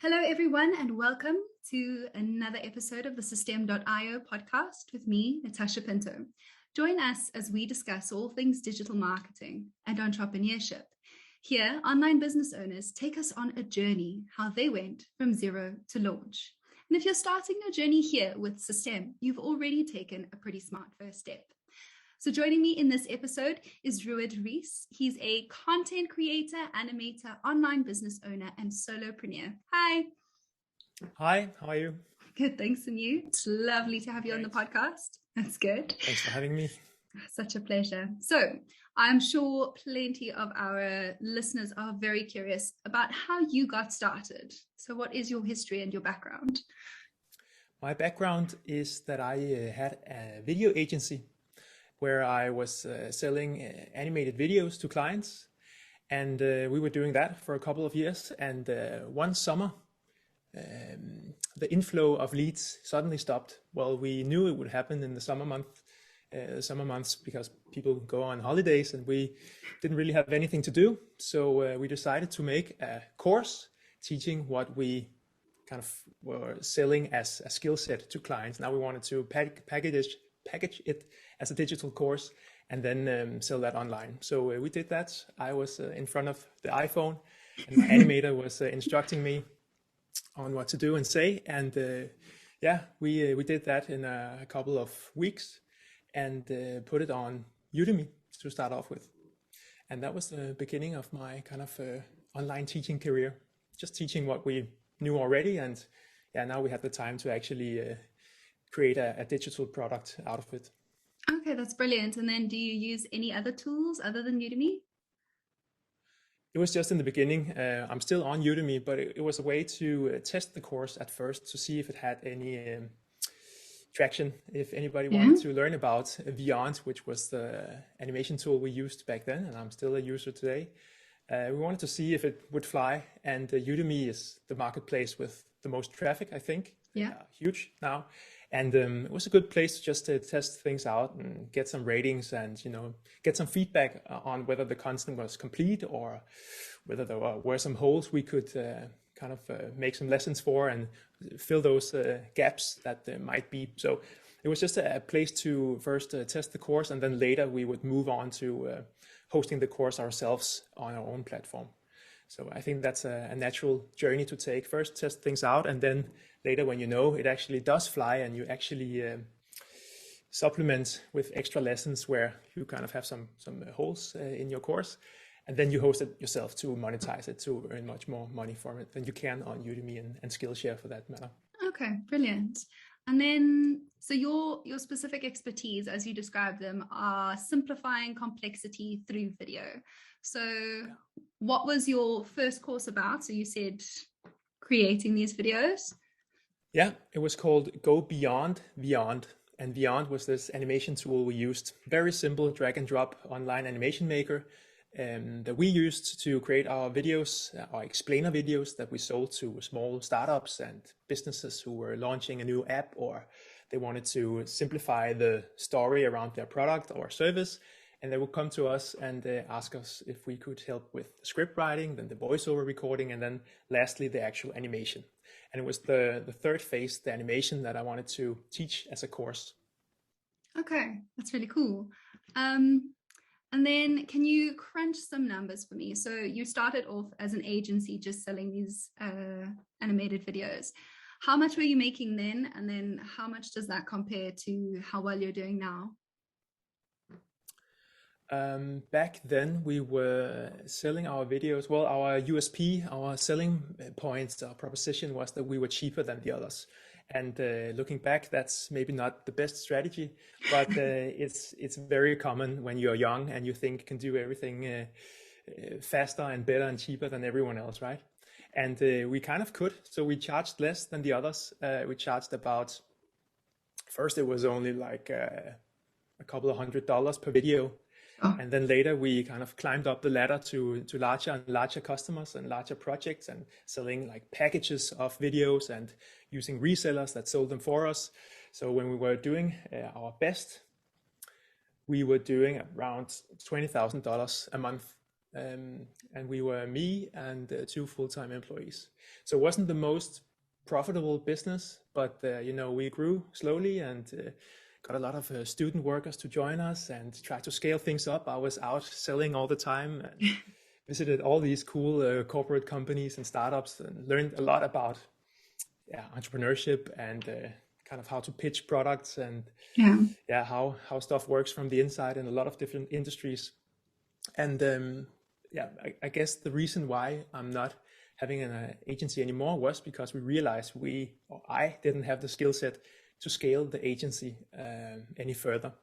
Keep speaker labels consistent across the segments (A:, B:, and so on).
A: Hello, everyone, and welcome to another episode of the Systeme.io podcast with me, Natasha Pinto. Join us as we discuss all things digital marketing and entrepreneurship. Here, online business owners take us on a journey, how they went from zero to launch. And if you're starting your journey here with Systeme, you've already taken a pretty smart first step. So joining me in this episode is Rued Riis. He's a content creator, animator, online business owner, and solopreneur. Hi.
B: Hi, how are you?
A: Good, thanks. And you? It's lovely to have you on the podcast. That's good.
B: Thanks for having me.
A: Such a pleasure. So I'm sure plenty of our listeners are very curious about how you got started. So what is your history and your background?
B: My background is that I had a video agency where I was selling animated videos to clients. And we were doing that for a couple of years. And one summer, the inflow of leads suddenly stopped. Well, we knew it would happen in the summer months because people go on holidays and we didn't really have anything to do. So we decided to make a course teaching what we kind of were selling as a skill set to clients. Now we wanted to package it as a digital course and then sell that online. So we did that. I was in front of the iPhone and my animator was instructing me on what to do and say. And we did that in a couple of weeks and put it on Udemy to start off with. And that was the beginning of my kind of online teaching career, just teaching what we knew already. And now we had the time to actually create a digital product out of it.
A: Okay, that's brilliant. And then do you use any other tools other than Udemy?
B: It was just in the beginning. I'm still on Udemy, but it was a way to test the course at first to see if it had any traction. If anybody wanted to learn about Vyond, which was the animation tool we used back then, and I'm still a user today. We wanted to see if it would fly, and Udemy is the marketplace with the most traffic, I think.
A: Yeah.
B: Huge now. And it was a good place to just test things out and get some ratings and, get some feedback on whether the content was complete or whether there were some holes we could make some lessons for and fill those gaps that there might be. So it was just a place to first test the course, and then later we would move on to hosting the course ourselves on our own platform. So I think that's a natural journey to take. First test things out, and then later when it actually does fly and you actually supplement with extra lessons where you kind of have some holes in your course, and then you host it yourself to monetize it, to earn much more money from it than you can on Udemy and Skillshare for that matter.
A: Okay, brilliant. And then, so your specific expertise, as you describe them, are simplifying complexity through video. So what was your first course about? So you said creating these videos.
B: Yeah, it was called Go Beyond Vyond. And Vyond was this animation tool we used. Very simple drag and drop online animation maker that we used to create our videos, our explainer videos that we sold to small startups and businesses who were launching a new app, or they wanted to simplify the story around their product or service. And they would come to us and ask us if we could help with script writing, then the voiceover recording, and then lastly, the actual animation. And it was the third phase, the animation, that I wanted to teach as a course.
A: Okay, that's really cool. And then can you crunch some numbers for me? So you started off as an agency just selling these animated videos. How much were you making then? And then how much does that compare to how well you're doing now?
B: Back then we were selling our videos. Well, our USP, our selling points, our proposition was that we were cheaper than the others. And looking back, that's maybe not the best strategy, but it's very common when you're young and you think you can do everything faster and better and cheaper than everyone else, right? And we kind of could. So we charged less than the others. We charged about, first it was only like a couple of $100 per video.
A: Oh.
B: And then later we kind of climbed up the ladder to larger and larger customers and larger projects, and selling like packages of videos and using resellers that sold them for us. So when we were doing our best, we were doing around $20,000 a month and we were me and two full-time employees. So it wasn't the most profitable business, but we grew slowly and got a lot of student workers to join us and try to scale things up. I was out selling all the time and visited all these cool corporate companies and startups and learned a lot about entrepreneurship and kind of how to pitch products and how stuff works from the inside in a lot of different industries. And I guess the reason why I'm not having an agency anymore was because we realized I didn't have the skill set to scale the agency any further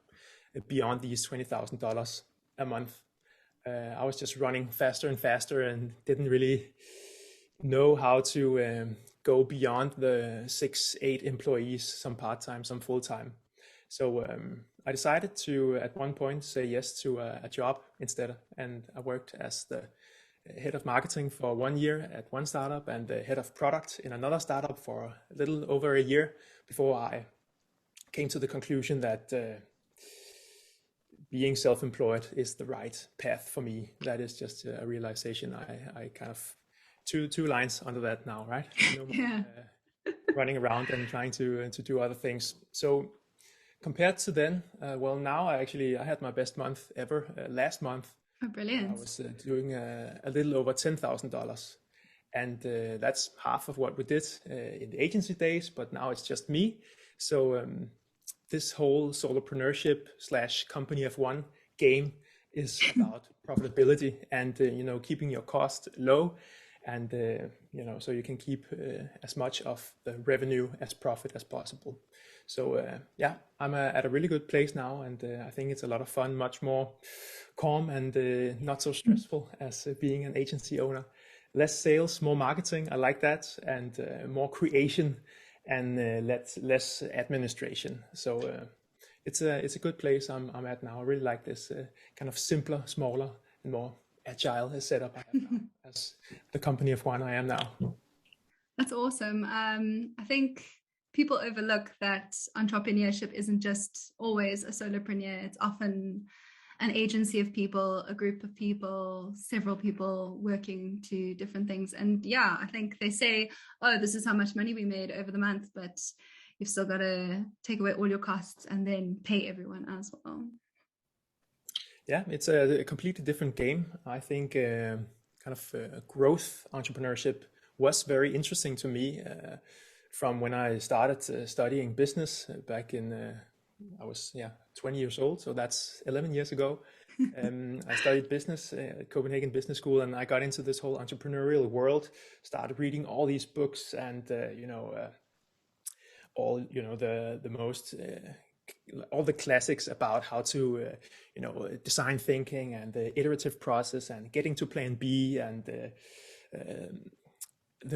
B: beyond these $20,000 a month. I was just running faster and faster and didn't really know how to go beyond the 6-8 employees, some part-time, some full-time. So I decided to, at one point, say yes to a job instead. And I worked as the head of marketing for 1 year at one startup and the head of product in another startup for a little over a year before I came to the conclusion that being self-employed is the right path for me. That is just a realization. I kind of two lines under that now, right? No more, running around and trying to do other things. So compared to then, now I had my best month ever last month.
A: Oh, brilliant.
B: I was doing a little over $10,000. And that's half of what we did in the agency days, but now it's just me. So this whole solopreneurship / company of one game is about profitability and keeping your cost low, and so you can keep as much of the revenue as profit as possible. So I'm at a really good place now, and I think it's a lot of fun, much more calm and not so stressful as being an agency owner. Less sales, more marketing. I like that, and more creation and less administration. So it's a good place I'm at now. I really like this kind of simpler, smaller, and more agile setup I have now as the company of one I am now.
A: That's awesome. I think people overlook that entrepreneurship isn't just always a solopreneur. It's often an agency of people, a group of people, several people working to different things. And I think they say, oh, this is how much money we made over the month, but you've still got to take away all your costs and then pay everyone as well.
B: Yeah, it's a completely different game. I think growth entrepreneurship was very interesting to me from when I started studying business back in I was 20 years old, so that's 11 years ago. I studied business at Copenhagen Business School, and I got into this whole entrepreneurial world. Started reading all these books, and all the most all the classics about how to design thinking and the iterative process and getting to plan B and the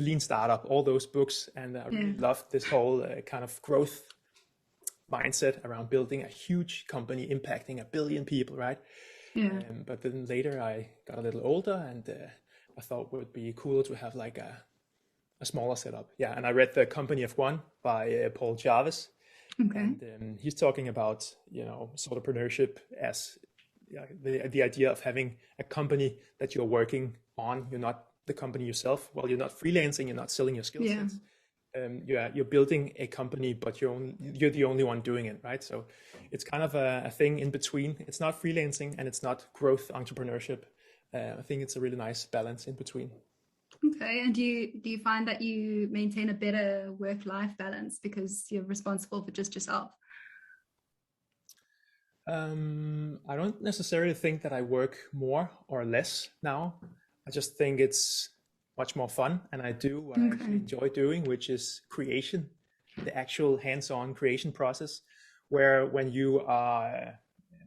B: lean startup. All those books, and I really loved this whole kind of growth mindset around building a huge company impacting 1 billion people, right? But then later I got a little older, and I thought it would be cool to have like a smaller setup. And I read The Company of One by Paul Jarvis. And he's talking about entrepreneurship as the idea of having a company that you're working on. You're not the company yourself. Well, you're not freelancing. You're not selling your skill sets. You're building a company, but you're the only one doing it, right? So it's kind of a thing in between. It's not freelancing and it's not growth entrepreneurship. I think it's a really nice balance in between.
A: Okay, and do you find that you maintain a better work-life balance because you're responsible for just yourself?
B: I don't necessarily think that I work more or less now. I just think it's much more fun, and I do what I actually enjoy doing, which is creation, the actual hands-on creation process, where when you are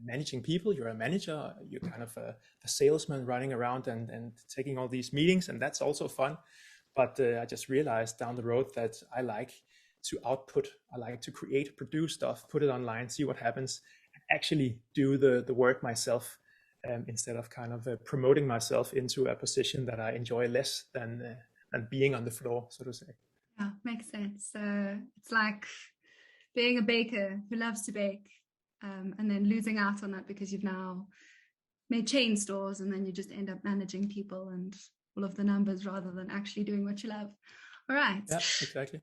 B: managing people, you're a manager, you're kind of a salesman running around and taking all these meetings, and that's also fun. But I just realized down the road that I like to output, I like to create, produce stuff, put it online, see what happens, and actually do the work myself. Instead of kind of promoting myself into a position that I enjoy less than being on the floor, so to say.
A: Yeah, makes sense. So it's like being a baker who loves to bake, and then losing out on that because you've now made chain stores, and then you just end up managing people and all of the numbers rather than actually doing what you love. All right.
B: Yeah, exactly.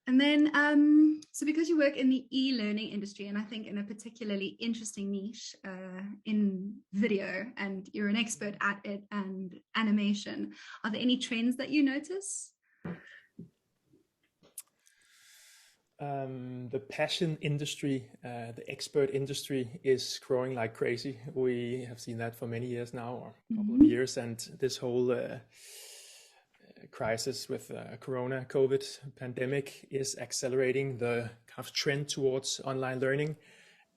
A: And then, so because you work in the e-learning industry, and I think in a particularly interesting niche in video, and you're an expert at it and animation, are there any trends that you notice?
B: The passion industry, the expert industry is growing like crazy. We have seen that for many years now, or a couple of years, and this whole crisis with Corona, COVID pandemic is accelerating the kind of trend towards online learning.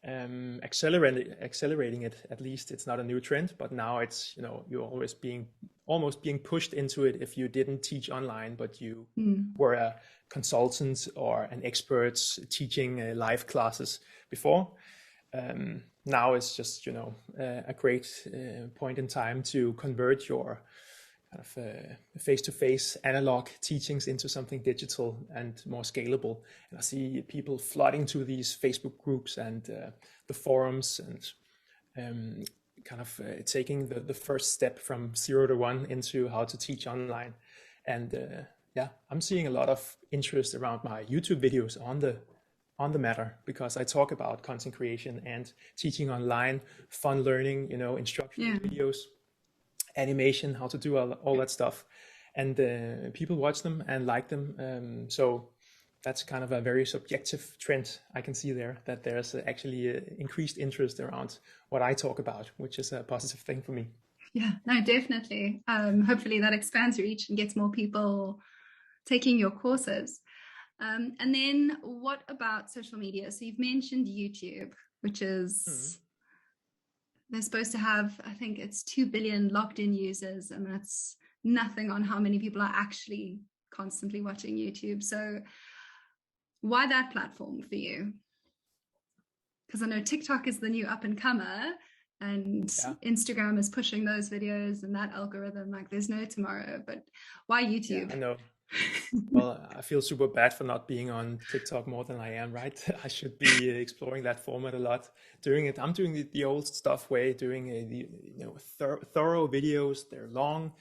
B: Accelerating it. At least it's not a new trend, but now it's, you're almost being pushed into it if you didn't teach online, but you were a consultant or an expert teaching live classes before. Now it's just, a great point in time to convert your kind of face-to-face analog teachings into something digital and more scalable. And I see people flooding to these Facebook groups and the forums, and kind of taking the first step from 0 to 1 into how to teach online. And yeah, I'm seeing a lot of interest around my YouTube videos on the matter, because I talk about content creation and teaching online, fun learning, instructional videos, animation, how to do all that stuff, and people watch them and like them. So that's kind of a very subjective trend I can see there, that there's actually increased interest around what I talk about, which is a positive thing for me.
A: Yeah, no, definitely. Hopefully that expands your reach and gets more people taking your courses. And then what about social media? So you've mentioned YouTube, which is they're supposed to have, I think it's 2 billion logged in users, and that's nothing on how many people are actually constantly watching YouTube. So why that platform for you? Because I know TikTok is the new up and comer, and Instagram is pushing those videos and that algorithm like there's no tomorrow. But why YouTube?
B: Yeah, I know. Well, I feel super bad for not being on TikTok more than I am, right? I should be exploring that format a lot. I'm doing the old stuff way, doing the thorough videos. They're long,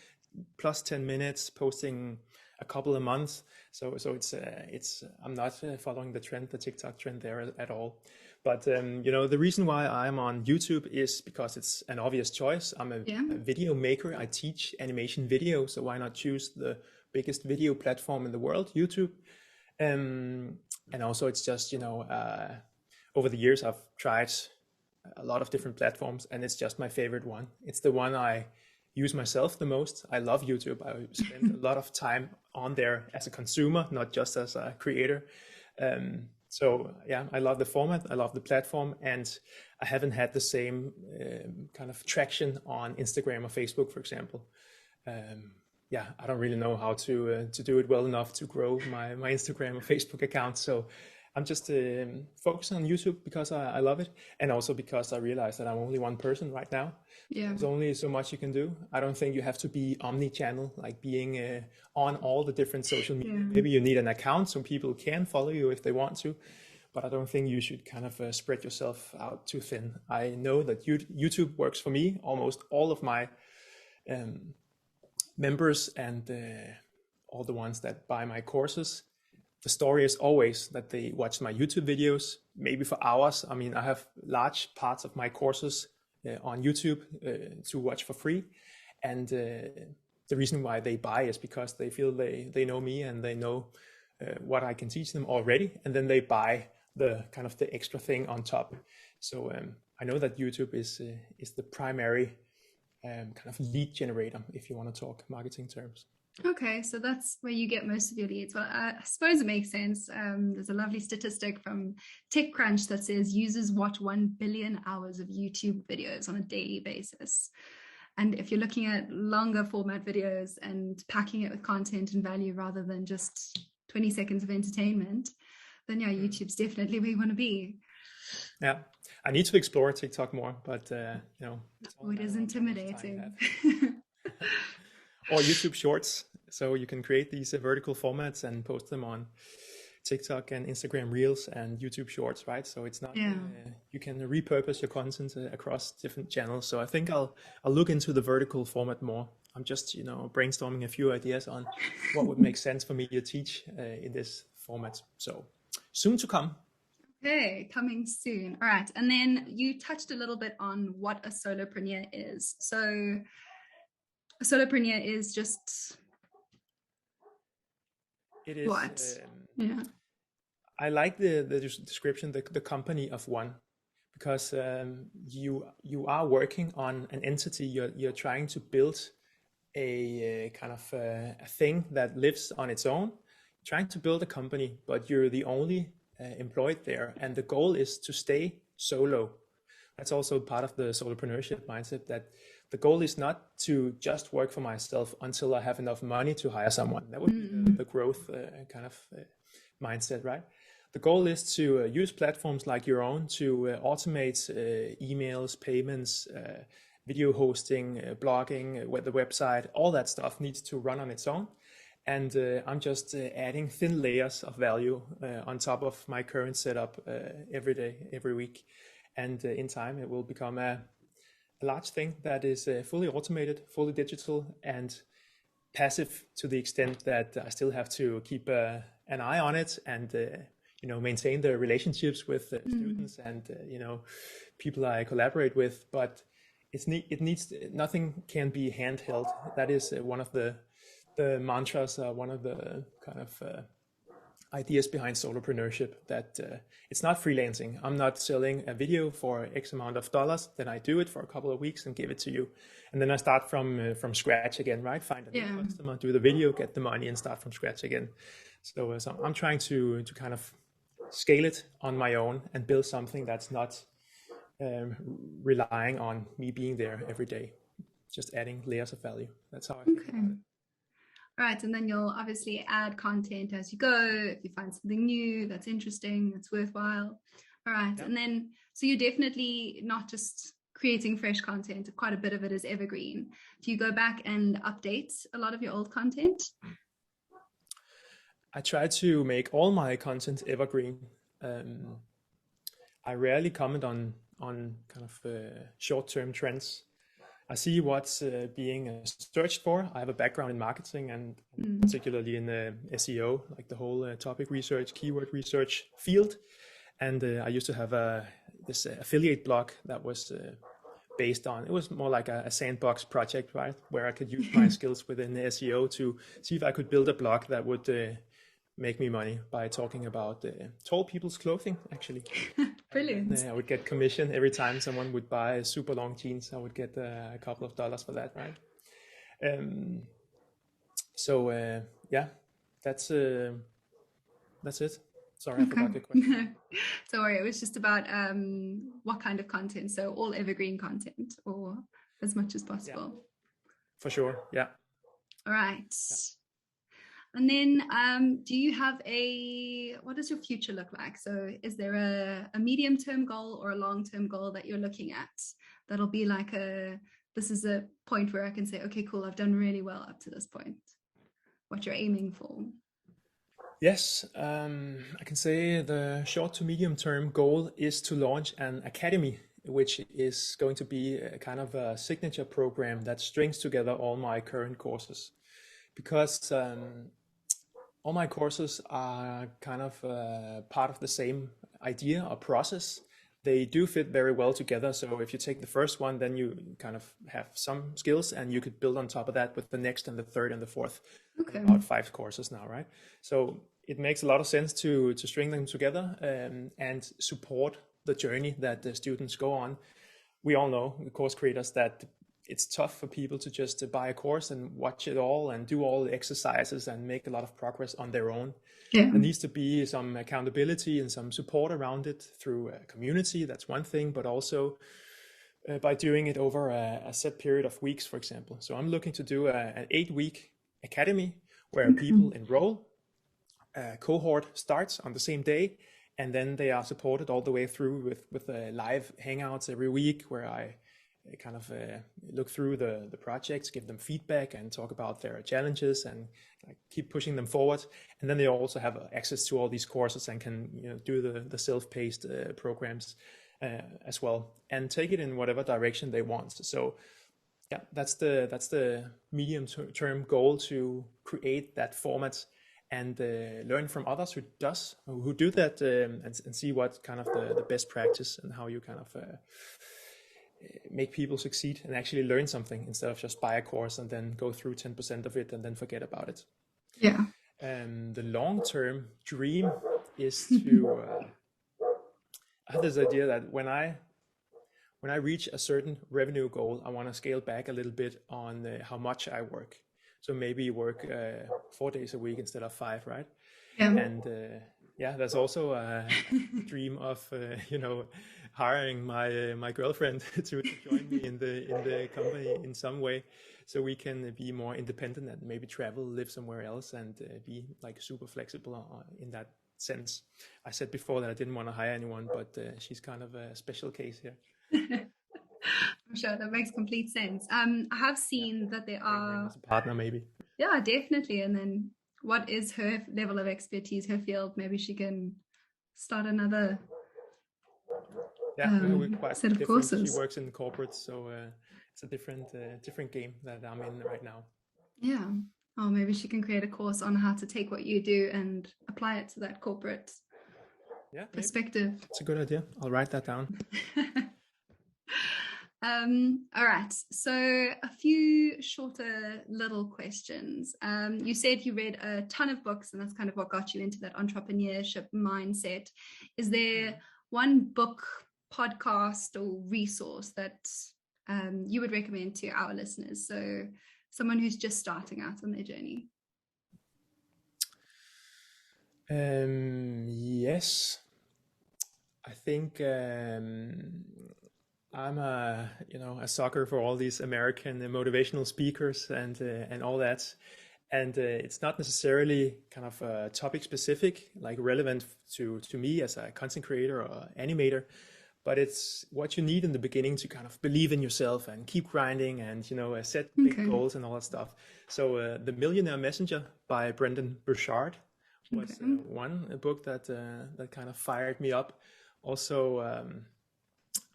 B: plus 10 minutes, posting a couple a month. So it's I'm not following the TikTok trend there at all. But the reason why I'm on YouTube is because it's an obvious choice. I'm a video maker. I teach animation video, so why not choose the biggest video platform in the world, YouTube? And also it's just, over the years I've tried a lot of different platforms, and it's just my favorite one. It's the one I use myself the most. I love YouTube. I spend a lot of time on there as a consumer, not just as a creator. So yeah, I love the format, I love the platform, and I haven't had the same kind of traction on Instagram or Facebook, for example. Yeah, I don't really know how to do it well enough to grow my Instagram or Facebook account. So I'm just focusing on YouTube because I love it, and also because I realize that I'm only one person right now.
A: Yeah.
B: There's only so much you can do. I don't think you have to be omni-channel, like being on all the different social media. Maybe you need an account so people can follow you if they want to, but I don't think you should kind of spread yourself out too thin. I know that YouTube works for me. Almost all of my members and all the ones that buy my courses, the story is always that they watch my YouTube videos, maybe for hours. I mean, I have large parts of my courses on YouTube to watch for free. And the reason why they buy is because they feel they know me and they know what I can teach them already. And then they buy the kind of the extra thing on top. So I know that YouTube is the primary kind of lead generator, if you want to talk marketing terms.
A: Okay, so that's where you get most of your leads. Well, I suppose it makes sense. There's a lovely statistic from TechCrunch that says users watch 1 billion hours of YouTube videos on a daily basis. And if you're looking at longer format videos and packing it with content and value rather than just 20 seconds of entertainment, then yeah, YouTube's definitely where you want to be.
B: Yeah, I need to explore TikTok more, but
A: it is intimidating.
B: Or YouTube Shorts, so you can create these vertical formats and post them on TikTok and Instagram Reels and YouTube Shorts, right? So it's not
A: Yeah.
B: you can repurpose your content across different channels. So I think I'll look into the vertical format more. I'm just brainstorming a few ideas on what would make sense for me to teach in this format. So soon to come.
A: Okay, coming soon. All right. And then you touched a little bit on what a solopreneur is. So a solopreneur is just
B: It is.
A: what? Yeah.
B: I like the description, the company of one, because you are working on an entity. You're trying to build a kind of a thing that lives on its own. Trying to build a company, but you're the only employed there, and the goal is to stay solo. That's also part of the solopreneurship mindset, that the goal is not to just work for myself until I have enough money to hire someone. That would be the growth kind of mindset, right? The goal is to use platforms like your own to automate emails, payments, video hosting, blogging, the website. All that stuff needs to run on its own. And I'm just adding thin layers of value on top of my current setup every day, every week. And in time, it will become a large thing that is fully automated, fully digital, and passive to the extent that I still have to keep an eye on it and maintain the relationships with students and people I collaborate with. But it needs, nothing can be handheld. That is one of the mantras, one of the kind of ideas behind solopreneurship, that it's not freelancing. I'm not selling a video for X amount of dollars, then I do it for a couple of weeks and give it to you. And then I start from scratch again, right? Find a new customer, do the video, get the money, and start from scratch again. So I'm trying to kind of scale it on my own and build something that's not relying on me being there every day, just adding layers of value. That's how I think about it.
A: Right, and then you'll obviously add content as you go if you find something new that's interesting, that's worthwhile. All right, and then so you're definitely not just creating fresh content. Quite a bit of it is evergreen. Do you go back and update a lot of your old content?
B: I try to make all my content evergreen. I rarely comment on kind of short-term trends. I see what's being searched for. I have a background in marketing and particularly in SEO, like the whole topic research, keyword research field. And I used to have this affiliate blog that was based on, it was more like a sandbox project, right? Where I could use my skills within SEO to see if I could build a blog that would make me money by talking about tall people's clothing, actually.
A: Brilliant.
B: I would get commission every time someone would buy super long jeans. I would get a couple of dollars for that, right? Yeah, that's it. Sorry, I forgot your question.
A: Don't worry, it was just about what kind of content. So all evergreen content, or as much as possible.
B: Yeah. For sure, yeah.
A: All right. Yeah. And then do you have what does your future look like? So is there a medium-term goal or a long-term goal that you're looking at? That'll be like this is a point where I can say, okay, cool, I've done really well up to this point. What you're aiming for?
B: Yes, I can say the short to medium-term goal is to launch an academy, which is going to be a kind of a signature program that strings together all my current courses. Because all my courses are kind of part of the same idea or process. They do fit very well together. So if you take the first one, then you kind of have some skills and you could build on top of that with the next and the third and the fourth. Okay. About 5 courses now, right? So it makes a lot of sense to string them together and support the journey that the students go on. We all know, the course creators, that it's tough for people to just buy a course and watch it all and do all the exercises and make a lot of progress on their own. Yeah. There needs to be some accountability and some support around it through a community. That's one thing, but also by doing it over a set period of weeks, for example. So I'm looking to do an 8-week academy where people enroll. A cohort starts on the same day, and then they are supported all the way through with live hangouts every week where I kind of look through the projects, give them feedback, and talk about their challenges, and like, keep pushing them forward. And then they also have access to all these courses and can do the self-paced programs as well, and take it in whatever direction they want. So yeah, that's the medium term goal, to create that format and learn from others who do that, and see what kind of the best practice and how you kind of make people succeed and actually learn something, instead of just buy a course and then go through 10% of it and then forget about it.
A: Yeah.
B: And the long-term dream is to I have this idea that when I reach a certain revenue goal, I want to scale back a little bit on how much I work. So maybe work 4 days a week instead of 5, right?
A: Yeah.
B: And yeah, there's also a dream of hiring my girlfriend to join me in the company in some way, so we can be more independent and maybe travel, live somewhere else, and be like super flexible in that sense. I said before that I didn't want to hire anyone, but she's kind of a special case here.
A: I'm sure that makes complete sense. I have seen that there are
B: as a partner, maybe.
A: Yeah, definitely. And then what is her level of expertise, her field? Maybe she can start another
B: we're quite
A: set of
B: different.
A: courses.
B: She works in corporate, so it's a different game that I'm in right now.
A: Yeah. Oh, maybe she can create a course on how to take what you do and apply it to that corporate perspective.
B: It's a good idea. I'll write that down.
A: All right. So a few shorter little questions. You said you read a ton of books, and that's kind of what got you into that entrepreneurship mindset. Is there one book, podcast, or resource that you would recommend to our listeners? So someone who's just starting out on their journey.
B: Yes. I think I'm a sucker for all these American motivational speakers and all that, and it's not necessarily kind of topic specific, like relevant to me as a content creator or animator, but it's what you need in the beginning to kind of believe in yourself and keep grinding and set big goals and all that stuff. So The Millionaire Messenger by Brendon Burchard was one book that kind of fired me up. Also,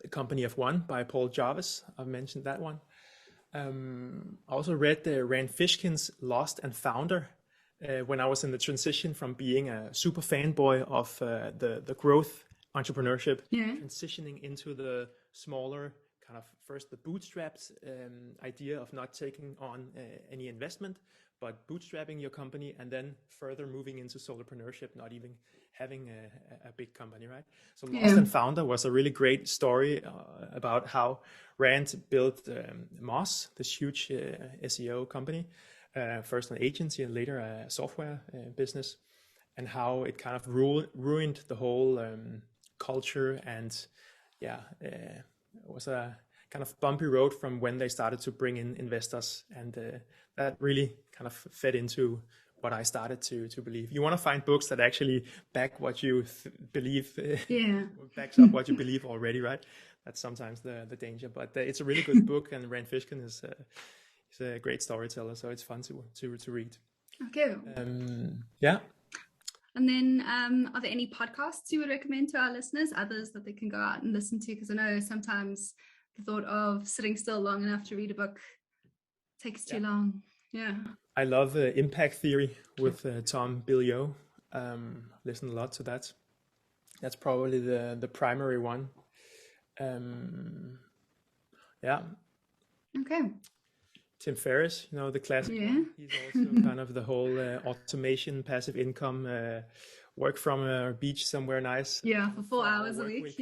B: The Company of One by Paul Jarvis. I've mentioned that one. I also read Rand Fishkin's Lost and Founder when I was in the transition from being a super fanboy of the growth entrepreneurship, transitioning into the smaller kind of first the bootstrapped idea of not taking on any investment, but bootstrapping your company, and then further moving into solopreneurship, not even having a big company, right? So Lost and Founder was a really great story about how Rand built Moz, this huge SEO company, first an agency and later a software business, and how it kind of ruined the whole culture, and it was a kind of bumpy road from when they started to bring in investors, and that really kind of fed into what I started to believe. You want to find books that actually back what you believe, backs up what you believe already, right? That's sometimes the danger, but it's a really good book, and Rand Fishkin is a great storyteller, so it's fun to read.
A: Okay. And then are there any podcasts you would recommend to our listeners, others that they can go out and listen to? Because I know sometimes the thought of sitting still long enough to read a book takes too long. Yeah.
B: I love Impact Theory with Tom Bilyeu. Listen a lot to that. That's probably the primary one.
A: Okay.
B: Tim Ferriss, the classic one. He's also kind of the whole automation, passive income, work from a beach somewhere nice.
A: Yeah, for 4 hours a week.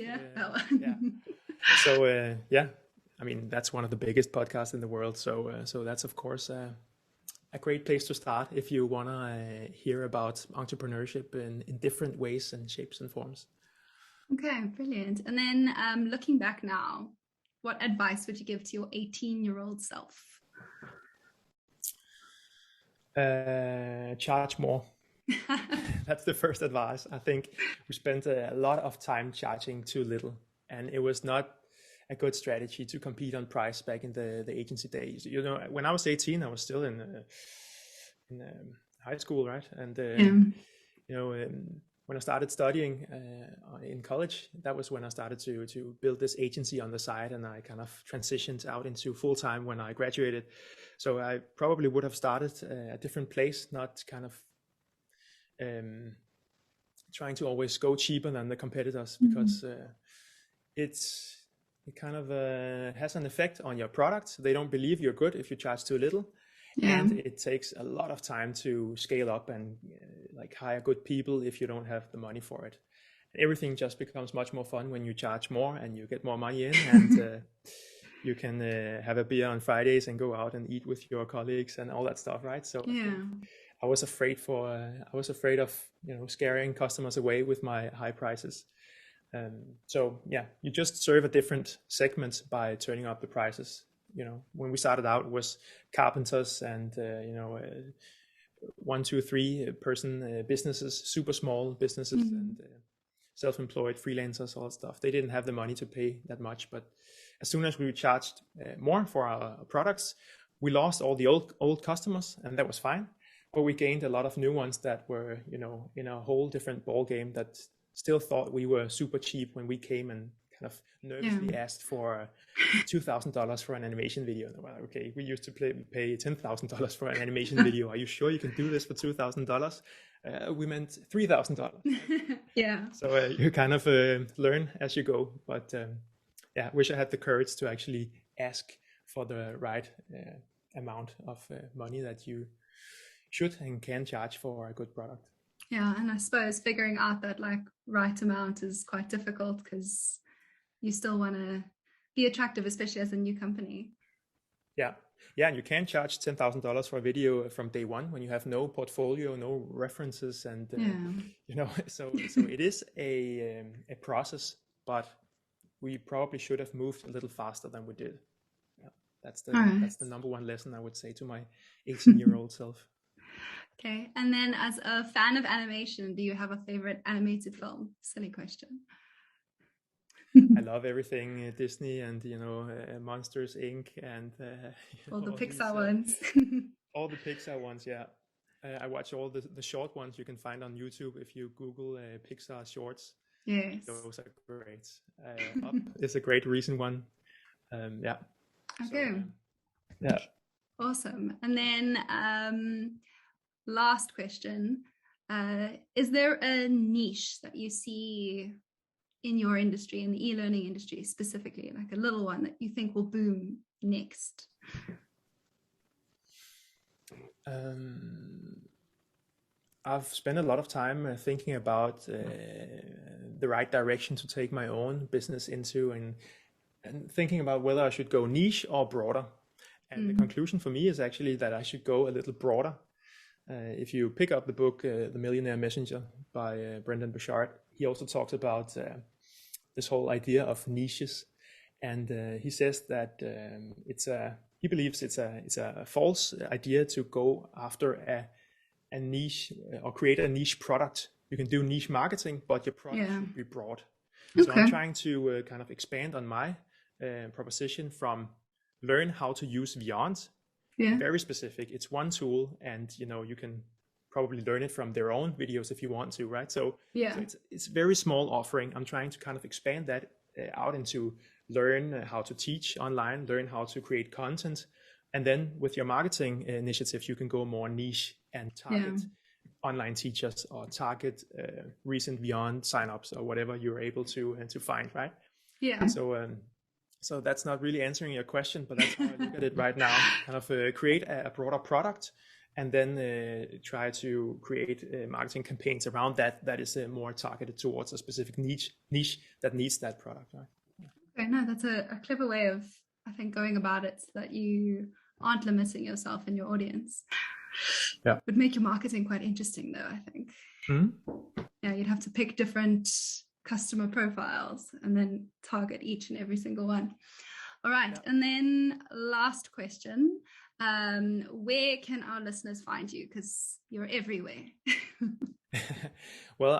B: So I mean, that's one of the biggest podcasts in the world. So that's of course a great place to start if you want to hear about entrepreneurship in different ways and shapes and forms.
A: Okay, brilliant. And then looking back now, what advice would you give to your 18-year-old self?
B: Charge more. That's the first advice. I think we spent a lot of time charging too little, and it was not a good strategy to compete on price back in the agency days. You know, when I was 18, I was still in high school, right? And you know, when I started studying in college, that was when I started to build this agency on the side, and I kind of transitioned out into full time when I graduated. So I probably would have started a different place, not kind of trying to always go cheaper than the competitors, because it kind of has an effect on your product. They don't believe you're good if you charge too little. And it takes a lot of time to scale up and like hire good people if you don't have the money for it. Everything just becomes much more fun when you charge more and you get more money in, and you can have a beer on Fridays and go out and eat with your colleagues and all that stuff, right? So I was afraid of, you know, scaring customers away with my high prices. So yeah, you just serve a different segment by turning up the prices. You know, when we started out, it was carpenters and you know, 1, 2, 3 person businesses, super small businesses, and self-employed freelancers, all that stuff. They didn't have the money to pay that much, but as soon as we charged more for our products, we lost all the old customers, and that was fine. But we gained a lot of new ones that were, you know, in a whole different ball game, that still thought we were super cheap when we came and kind of nervously asked for $2,000 for an animation video. And we're like, okay, we used to pay $10,000 for an animation video. Are you sure you can do this for $2,000? We meant $3,000.
A: Yeah.
B: So you kind of learn as you go. But yeah, I wish I had the courage to actually ask for the right amount of money that you should and can charge for a good product.
A: Yeah, and I suppose figuring out that like right amount is quite difficult, because you still want to be attractive, especially as a new company.
B: Yeah, and you can charge $10,000 for a video from day one when you have no portfolio, no references, and you know, so it is a process, but we probably should have moved a little faster than we did. Yeah, that's the number one lesson I would say to my 18-year-old self.
A: Okay, and then as a fan of animation, do you have a favorite animated film? Silly question.
B: I love everything Disney and, you know, Monsters Inc. and
A: all the Pixar ones.
B: All the Pixar ones, yeah. I watch all the short ones you can find on YouTube if you Google Pixar shorts.
A: Yes,
B: those are great. Up is a great recent one. Yeah.
A: Okay.
B: So, yeah.
A: Awesome. And then last question, is there a niche that you see in your industry, in the e-learning industry specifically, like a little one that you think will boom next?
B: I've spent a lot of time thinking about the right direction to take my own business into, and thinking about whether I should go niche or broader. And the conclusion for me is actually that I should go a little broader. If you pick up the book, The Millionaire Messenger by Brendan Burchard, he also talks about this whole idea of niches. And he says that he believes it's a false idea to go after a niche or create a niche product. You can do niche marketing, but your product should be broad. So I'm trying to kind of expand on my proposition from learn how to use Beyond. Very specific. It's one tool, and you know, you can probably learn it from their own videos if you want to, right? So it's very small offering. I'm trying to kind of expand that out into learn how to teach online, learn how to create content, and then with your marketing initiatives, you can go more niche and target online teachers or target recent Beyond signups or whatever you're able to find, right? Yeah. So that's not really answering your question, but that's how I look at it right now. Kind of create a broader product, and then try to create marketing campaigns around that is more targeted towards a specific niche that needs that product, right?
A: Okay, no, that's a clever way of, I think, going about it, so that you aren't limiting yourself and your audience. Yeah, would make your marketing quite interesting, though, I think. Yeah, you'd have to pick different customer profiles and then target each and every single one. All right, and then last question, where can our listeners find you, because you're everywhere?
B: Well,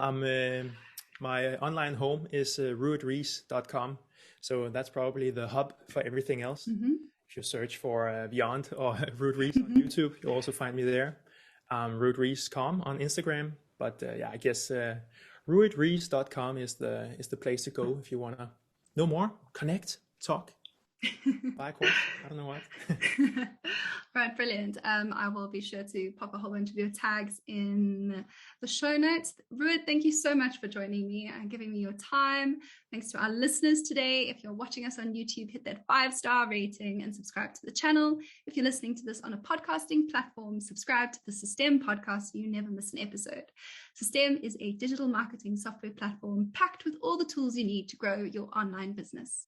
B: my online home is ruedriis.com, So that's probably the hub for everything else.
A: Mm-hmm.
B: If you search for Beyond or Rued Riis on YouTube, you'll also find me there. Rued.Riis.com on Instagram. But yeah, I guess ruedriis.com is the place to go if you want to know more, connect, talk, buy a course. I don't know what.
A: Right, brilliant. I will be sure to pop a whole bunch of your tags in the show notes. Rued, thank you so much for joining me and giving me your time. Thanks to our listeners today. If you're watching us on YouTube, hit that 5-star rating and subscribe to the channel. If you're listening to this on a podcasting platform, subscribe to the Systeme podcast so you never miss an episode. Systeme is a digital marketing software platform packed with all the tools you need to grow your online business.